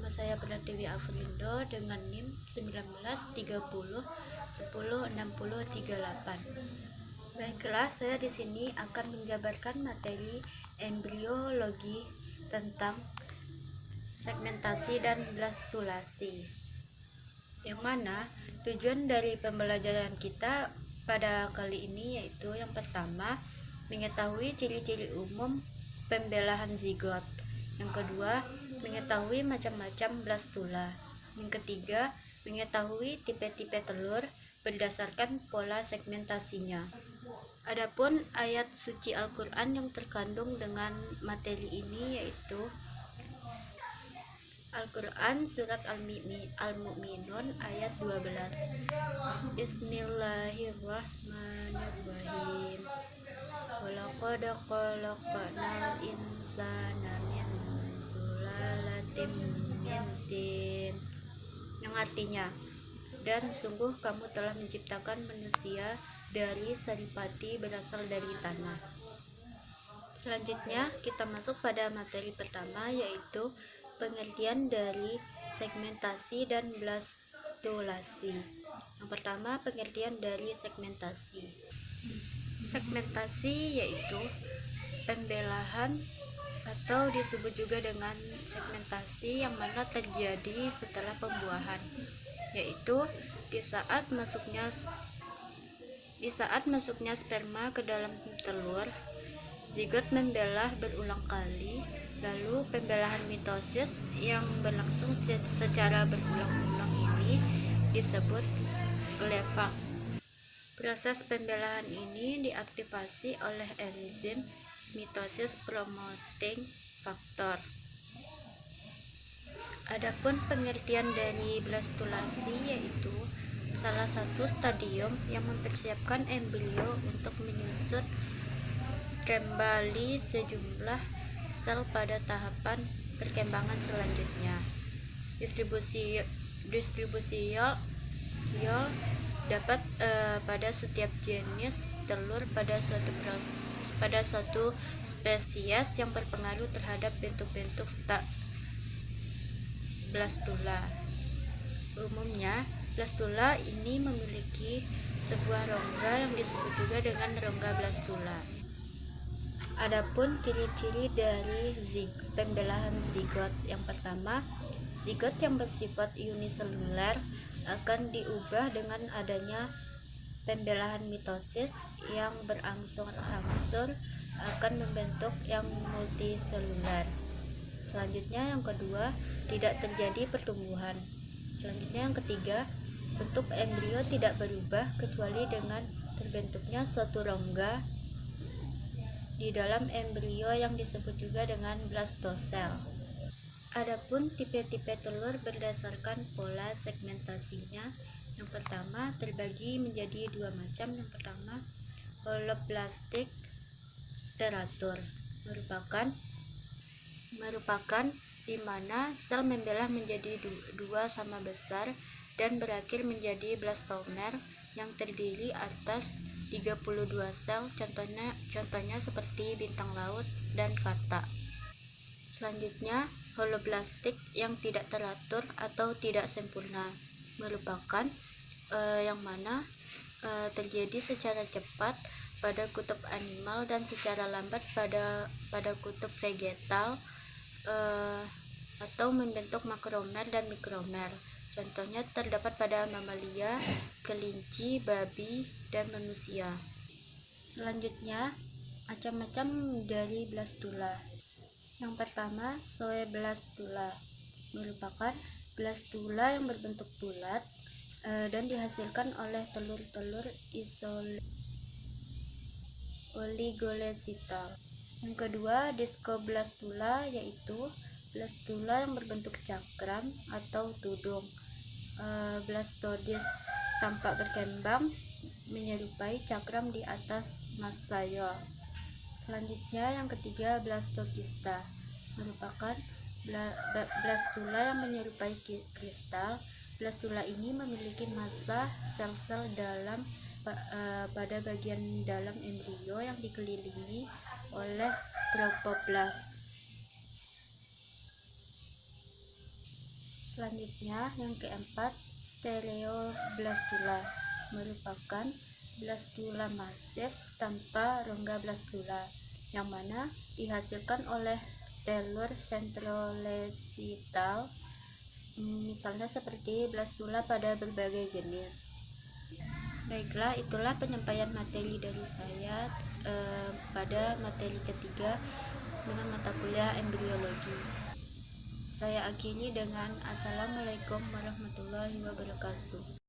Nama saya Pratiwi Afrindo dengan NIM 1930106038. Baiklah, saya di sini akan menjabarkan materi embriologi tentang segmentasi dan blastulasi. Yang mana tujuan dari pembelajaran kita pada kali ini yaitu yang pertama, mengetahui ciri-ciri umum pembelahan zigot. Yang kedua, mengetahui macam-macam blastula. Yang ketiga, mengetahui tipe-tipe telur berdasarkan pola segmentasinya. Adapun ayat suci Al-Quran yang terkandung dengan materi ini yaitu Al-Quran surat Al-Mu'minun ayat 12. Bismillahirrahmanirrahim. Walaqad khalaqnal insana min sulalatin min tin. Yang artinya, dan sungguh kamu telah menciptakan manusia dari saripati berasal dari tanah. Selanjutnya kita masuk pada materi pertama yaitu pengertian dari segmentasi dan blastulasi. Yang pertama, pengertian dari segmentasi. Segmentasi yaitu pembelahan atau disebut juga dengan segmentasi yang mana terjadi setelah pembuahan, yaitu di saat masuknya sperma ke dalam telur, zigot membelah berulang kali, lalu pembelahan mitosis yang berlangsung secara berulang-ulang ini disebut klefak. Proses pembelahan ini diaktifasi oleh enzim mitosis promoting factor. Adapun pengertian dari blastulasi yaitu salah satu stadium yang mempersiapkan embrio untuk menyusut kembali sejumlah sel pada tahapan perkembangan selanjutnya. Distribusi Yol dapat pada setiap jenis telur pada suatu spesies yang berpengaruh terhadap bentuk-bentuk blastula. Umumnya, blastula ini memiliki sebuah rongga yang disebut juga dengan rongga blastula. Adapun ciri-ciri dari pembelahan zigot. Yang pertama, zigot yang bersifat uniseluler akan diubah dengan adanya pembelahan mitosis yang berangsur-angsur akan membentuk yang multiseluler. Selanjutnya yang kedua, tidak terjadi pertumbuhan. Selanjutnya yang ketiga, bentuk embrio tidak berubah kecuali dengan terbentuknya suatu rongga di dalam embrio yang disebut juga dengan blastosel. Adapun tipe-tipe telur berdasarkan pola segmentasinya, yang pertama terbagi menjadi dua macam. Yang pertama, holoblastik teratur merupakan di mana sel membelah menjadi dua sama besar dan berakhir menjadi blastomer yang terdiri atas 32 sel, contohnya seperti bintang laut dan kata. Selanjutnya, holoblastik yang tidak teratur atau tidak sempurna merupakan yang mana terjadi secara cepat pada kutub animal dan secara lambat pada kutub vegetal, atau membentuk makromer dan mikromer. Contohnya terdapat pada mamalia, kelinci, babi, dan manusia. Selanjutnya, macam-macam dari blastula. Yang pertama, zooblastula merupakan blastula yang berbentuk bulat dan dihasilkan oleh telur-telur oligolesital. Yang kedua, discoblastula yaitu blastula yang berbentuk cakram atau tudung. Blastodis tampak berkembang menyerupai cakram di atas masayol. Selanjutnya yang ketiga, blastokista merupakan blastula yang menyerupai kristal. Blastula ini memiliki massa sel-sel dalam pada bagian dalam embrio yang dikelilingi oleh tropoplas. Selanjutnya, yang keempat, stereoblastula merupakan blastula masif tanpa rongga blastula, yang mana dihasilkan oleh telur sentrolesital, misalnya seperti blastula pada berbagai jenis. Baiklah, itulah penyampaian materi dari saya pada materi ketiga dengan mata kuliah embriologi. Saya akhiri dengan Assalamualaikum warahmatullahi wabarakatuh.